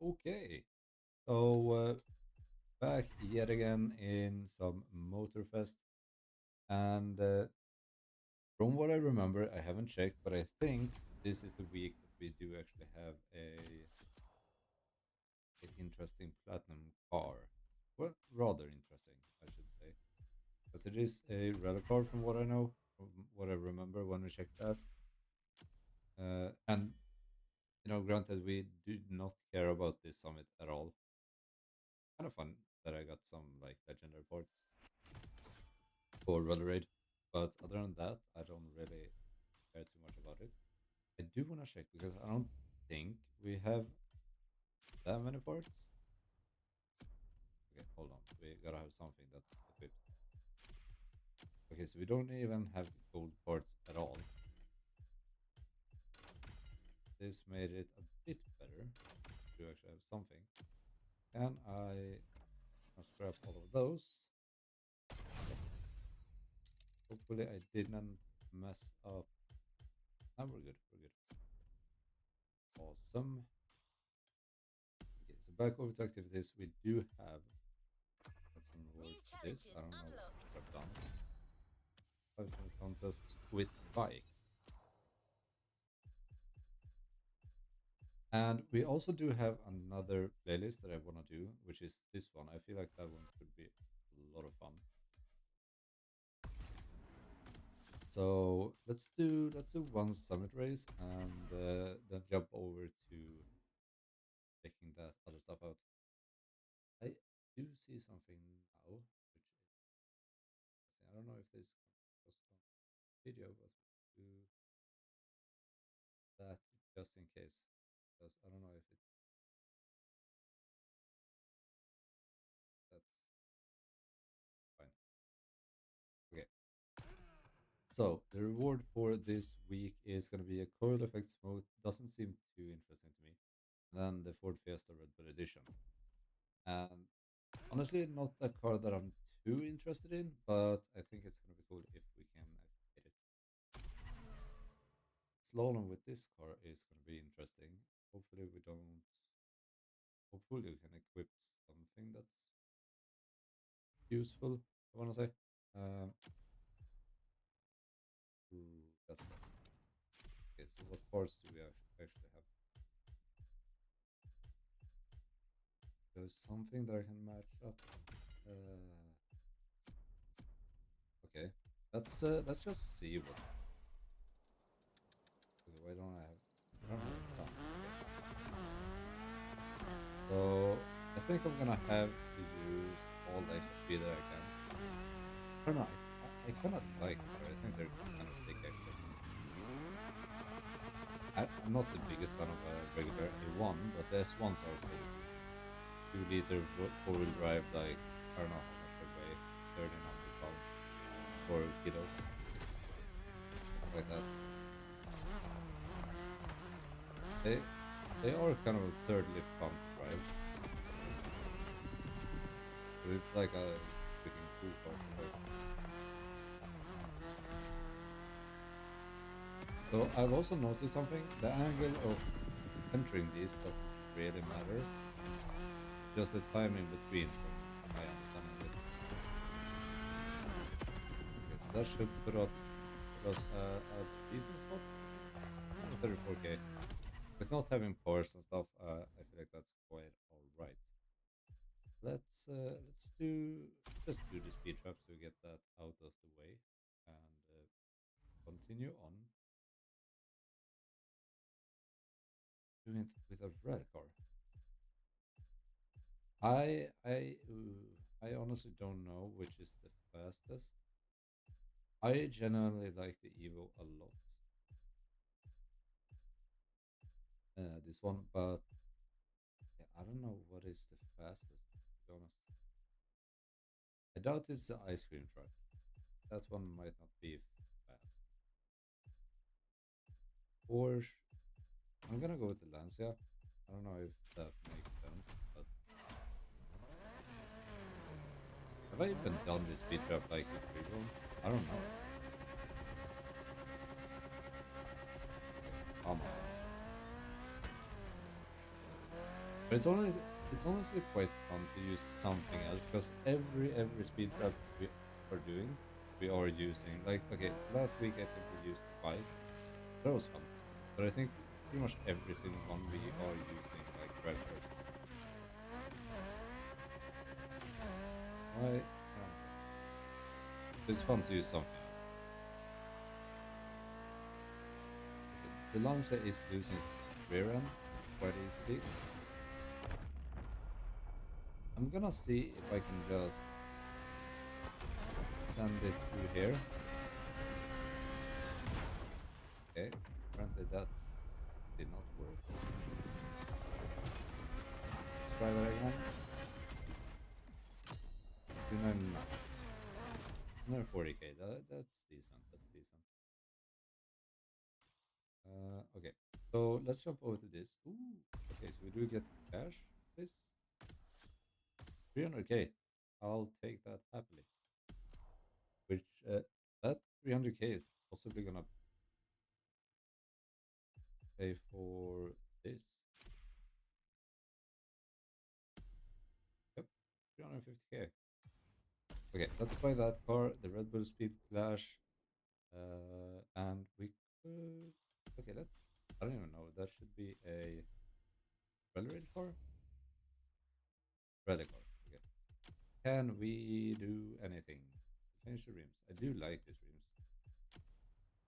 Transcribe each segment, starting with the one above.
Okay, so back yet again in some Motorfest, and from what I remember, I haven't checked, but I think this is the week that we do actually have a interesting platinum car. Well, rather interesting, I should say, because it is a rally car from what I know, from what I remember when we checked last. And granted, we did not care about this summit at all. Kind of fun that I got some like legendary parts for Rally Raid. But other than that, I don't really care too much about it. I do want to check because I don't think we have that many parts. Okay, hold on. We gotta have something that's equipped. Okay, so we don't even have gold parts at all. This made it a bit better to actually have something. Can I scrap all of those? Yes. Hopefully I didn't mess up. Now we're good. We're good. Awesome. Okay, so back over to activities. We do have got some rewards for this. I don't know what I've done. 5 summit contests with bikes. And we also do have another playlist that I want to do, which is this one. I feel like that one could be a lot of fun. So let's do one summit race and then jump over to checking that other stuff out. I do see something now, which is I don't know if this was on video, but we'll do that just in case, because I don't know if that's fine. Okay, so the reward for this week is going to be a coil effects mode. Doesn't seem too interesting to me. And then the Ford Fiesta Red Bull Edition. And honestly, not a car that I'm too interested in, but I think it's going to be cool if we can get it. Slalom with this car is going to be interesting. Hopefully we don't. Hopefully we can equip something that's useful. I want to say. Um, that's right. Okay, so what parts do we actually have? There's something that I can match up. Uh, okay, let's just see what. Okay, why don't I have? I don't have some. Okay. So I think I'm gonna have to use all the extra speed that I can. I don't know. I kind of like it. I think they're kind of sick actually. I'm not the biggest fan of a regular A1, but the S1s are pretty cool. 2 liter four-wheel drive, like I don't know how much they weigh, 1,300 pounds or kilos, something like that. They they are kind of absurdly fun to drive. 'Cause it's like a freaking cool car to drive. So I've also noticed something. The angle of entering these doesn't really matter. It's just the timing between, from my understanding of it. Okay, so that should put us a decent spot. 34k. With not having Porsche and stuff, I feel like that's quite all right. Let's just do the speed trap to get that out of the way, and continue on doing it with a red car. I honestly don't know which is the fastest. I genuinely like the Evo a lot. This one, but yeah, I don't know what is the fastest. To be honest, I doubt it's the ice cream truck. That one might not be fast. Porsche. I'm gonna go with the Lancia. I don't know if that makes sense, but have I even done this speed trap like in freeform? I don't know. Okay, come on. But it's honestly quite fun to use something else because every speed trap we are doing, we are using like okay, last week I think we used five. That was fun. But I think pretty much every single one we are using like red bars. I don't care. It's fun to use something else. Okay, the Lancer is losing its rear end quite easily. I'm gonna see if I can just send it through here. Okay, apparently that did not work. Let's try that again. 299. 140k. That's decent. That's decent. Okay. So let's jump over to this. Ooh. Okay, so we do get cash. This 300k. I'll take that happily. Which that 300k is possibly gonna pay for this. Yep, 350k. Okay, let's buy that car, the Red Bull Speed Clash, and we could. Okay, let's. I don't even know. That should be a rally car. Rally car. Okay. Can we do anything? Change the rims. I do like these rims.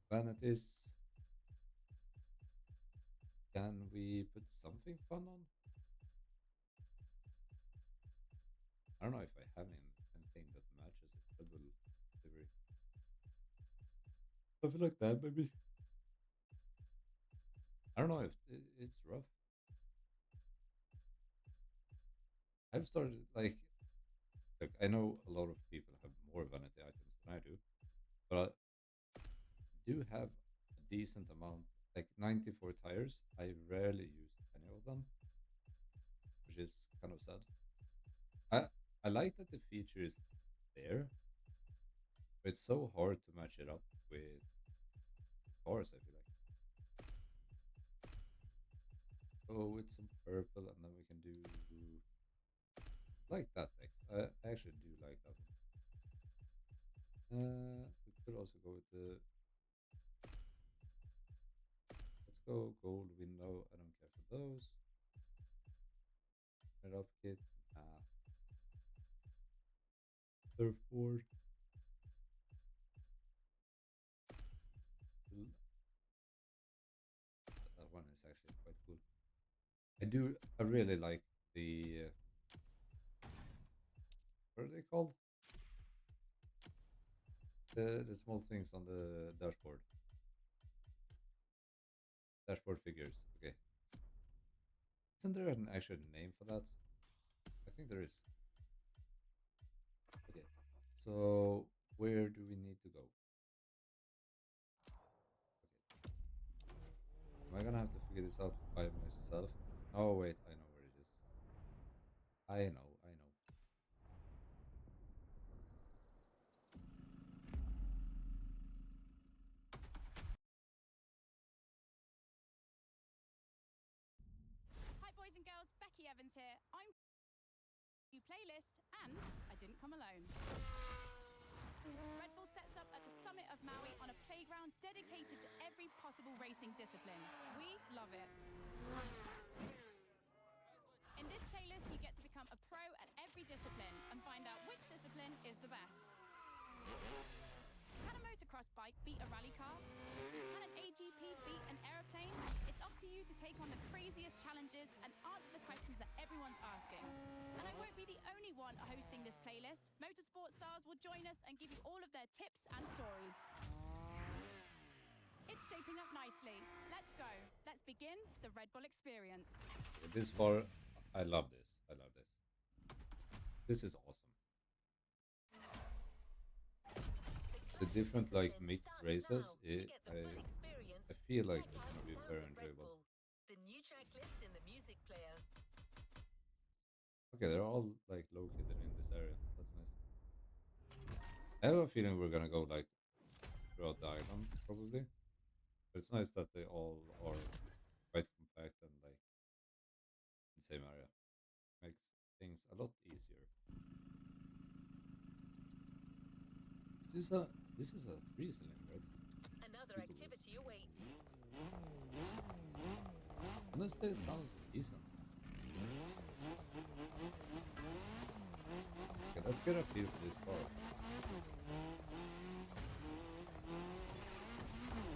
Vanities. Can we put something fun on? I don't know if I have anything that matches it. Double delivery. Something like that, maybe. I don't know if it's rough. I've started like I know a lot of people have more vanity items than I do, but I do have a decent amount, like 94 tires. I rarely use any of them, which is kind of sad. I I like that the feature is there, but it's so hard to match it up with cars. I feel like go with some purple, and then we can do like that text. I actually do like that one. We could also go with the. Let's go gold window. I don't care for those. Red up kit. Nah. Surfboard. That one is actually quite cool. I do. I really like the. What are they called? The small things on the dashboard. Dashboard figures. Okay. Isn't there an actual name for that? I think there is. Okay. So where do we need to go? Okay. Am I gonna have to figure this out by myself? Oh wait, I know where it is. I know. I know. Hi, boys and girls. Becky Evans here. I'm new playlist, and I didn't come alone. Redbull sets up at the summit of Maui on a playground dedicated to every possible racing discipline. We love it. In this playlist, you get to become a pro at every discipline and find out which discipline is the best. Can a motocross bike beat a rally car? Can an AGP beat an aeroplane? It's up to you to take on the craziest challenges and answer the questions that everyone's asking. And I won't be the only one hosting this playlist. Motorsport stars will join us and give you all of their tips and stories. It's shaping up nicely. Let's go. Let's begin the Red Bull experience. This far, I love this. I love this. This is awesome. The different like mixed races, I feel like it's gonna be very enjoyable. The new track list in the music player. Okay, they're all like located in this area. That's nice. I have a feeling we're gonna go like throughout the island probably. But it's nice that they all are quite compact and like same area. Makes things a lot easier. Is this is a 3-cylinder, right? Another Super boost. activity awaits. Honestly, it sounds decent. Okay, let's get a feel for this car.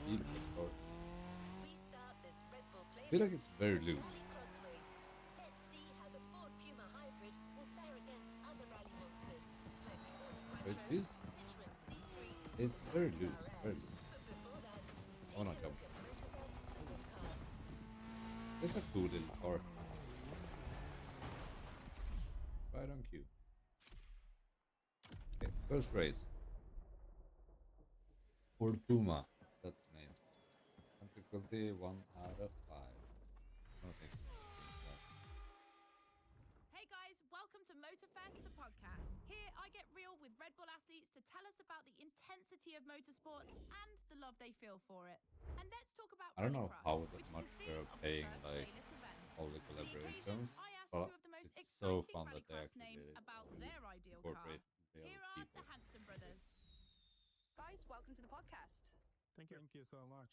Feel for the car. We start this Redbull I feel like playlist it's very with a loose. rallycross race. Let's see how the Ford Puma Hybrid will fare against other rally monsters like the Audi But it Quattro, feels Citroen C3, it's and very Lexus loose, very RS. loose. But before that, I take wanna a jump. look at Motorfest, the podcast. It's a cool little car. Right on cue. Okay, first race. Ford Puma. That's the name. Difficulty 1 out of 5. No, thank you. Change that. Hey guys, welcome to Motorfest, the podcast. Here I get real with Red Bull athletes to tell us about the intensity of motorsports and the love they feel for it. And let's talk about I don't know Rallycross, how which is much the theme they're of the paying first like playlist event. all the For the occasion, collaborations, I asked but two of the most it's so exciting fun that they Rallycross actually names did it about to their ideal car. incorporate real Here are people. the Hanson brothers. Guys, welcome to the podcast. Thank you so much.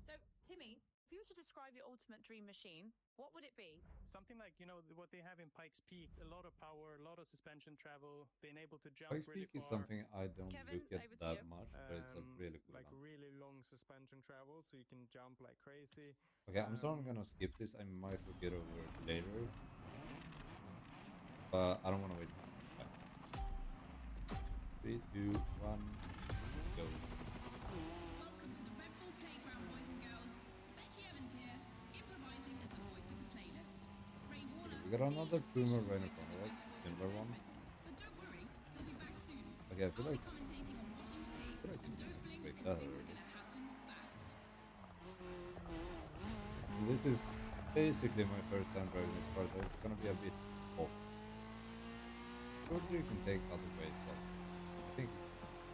So, Timmy, if you were to describe your ultimate dream machine, what would it be? Something like, what they have in Pikes Peak, a lot of power, a lot of suspension travel, being able to jump Pikes really Peak is far. something I don't Kevin, look at over to that you. much, but it's a really cool like one. really long suspension travel, so you can jump like crazy. Okay, I'm sorry I'm gonna skip this. I might look it over later, but I don't want to waste time. 3, 2, 1, go. Welcome to the Red Bull Playground, boys and girls. Becky Evans here, improvising as the voice of the playlist. Ray Warner, We got another Puma right in front of us, similar one. but don't worry, they'll be back soon. Okay, I feel I'll like be commentating on what you see, we and don't blink break because that things are already. gonna happen fast. So this is basically my first time driving this car, so it's gonna be a bit off. Probably you can take other ways, but I think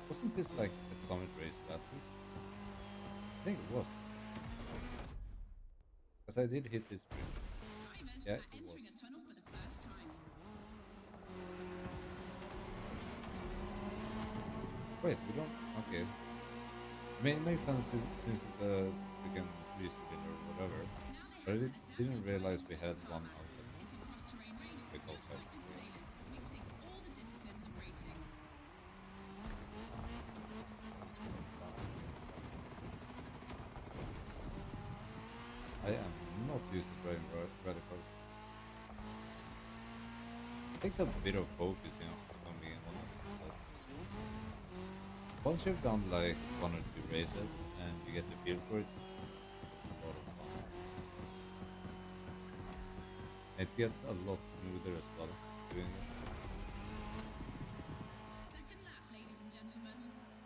wasn't this like a summit race last week? I think it was. Because I did hit this bridge. Drivers Yeah, are it was. entering a tunnel for the first time. Wait, we don't. Okay. I mean, it makes sense since it's a freaking 3-cylinder or whatever. Now they But I have an didn't adaptive realize we driving had tool one tarmac. outlet. It's a cross-terrain race, Exhaust just like pipe, this I guess. playlist, mixing all the disciplines of racing. I am not used to driving rally cars. Takes a bit of focusing, if I'm being honest. But once you've done like 1 or 2 races and you get the feel for it, it's a lot of fun. It gets a lot smoother as well doing it. Second lap, ladies and gentlemen.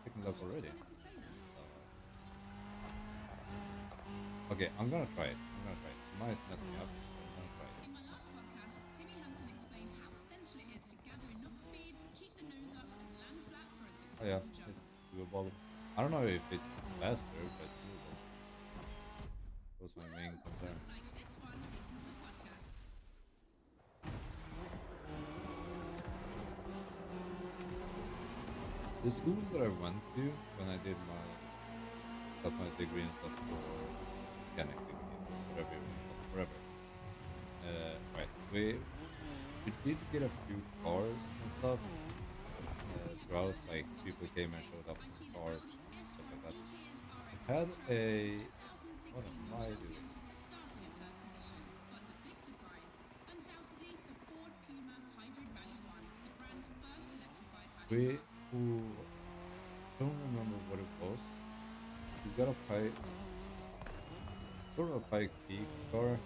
Picking up already. Wanted to say that. Okay, I'm gonna try it. It might mess me up, but I'm gonna try it. In my last podcast, Timmy Hansen explained how essential it is to gather enough speed, keep the nose up, and land flat for a Oh successful yeah, jump. it's doable. I don't know if it's faster, but it's doable. That was my main concern. Looks like this one listens to the podcast. The school that I went to when I got my degree and stuff for mechanic, whatever you want to call it, whatever. Right, we did get a few cars and stuff throughout. Like people came and showed up with cars and stuff like that. It had a what am I doing? Starting in first position, but the big surprise, undoubtedly the Ford Puma Hybrid Rally 1, the brand's first electrified rally We car. who don't remember what it was. We got a Pike, sort of a Pike Peak car,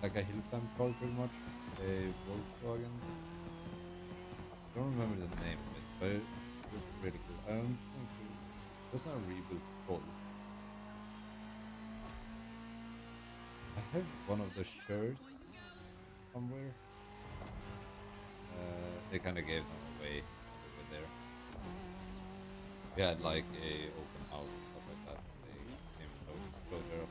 like a hill climb car, pretty much. A Volkswagen. Don't remember the name of it, but it was really cool. I don't think it was not a rebuilt Golf. I have one of the shirts somewhere. They kind of gave them away when we were there. We had like a open house and stuff like that. They came and showed their off.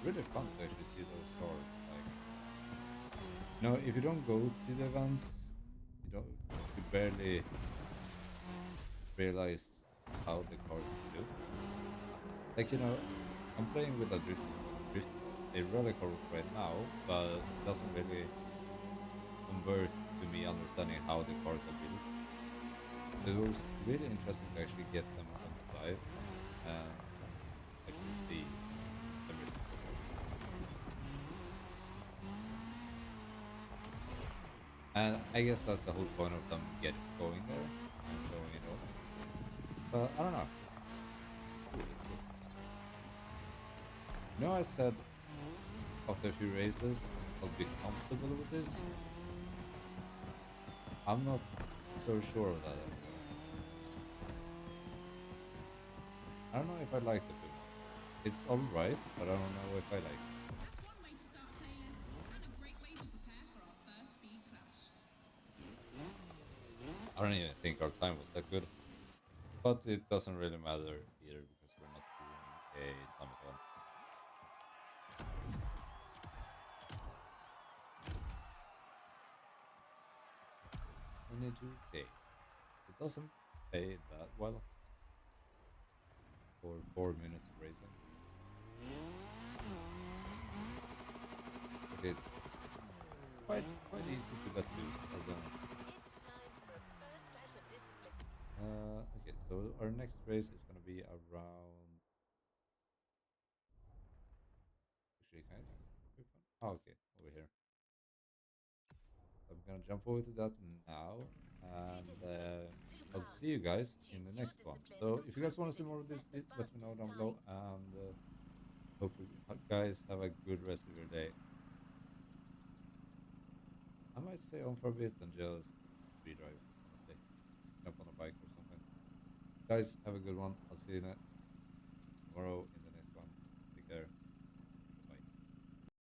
really fun to actually see those cars. Like, if you don't go to the events, you barely realize how the cars look. Like, I'm playing with a a rally car right now, but it doesn't really convert to me understanding how the cars are built. It was really interesting to actually get them on site and actually see everything. And I guess that's the whole point of them going there and showing it off. But I don't know. It's cool. It's cool. I said after a few races I'll be comfortable with this. I'm not so sure of that anymore. I don't know if I like the Puma. It's alright, but I don't know if I like it. That's one way to start a playlist and a great way to prepare for our first speed clash. I don't even think our time was that good. But it doesn't really matter either because we're not doing a summit event. 22K. It doesn't pay that well for 4 minutes of racing. But it's quite easy to let loose, I'll be honest. It's time for a first clash of discipline. Okay, so our next race is gonna be around. Actually, guys, oh, okay, over here. So I'm gonna jump over to that now, Two and disciplines, two I'll see you paths. guys in Choose the your next one. discipline, So your if you guys path want to is see more of this, set the let me know fastest down time. below, and hope you guys have a good rest of your day. I might stay on for a bit and just free drive, honestly. Jump on a bike or something. Guys, have a good one. I'll see you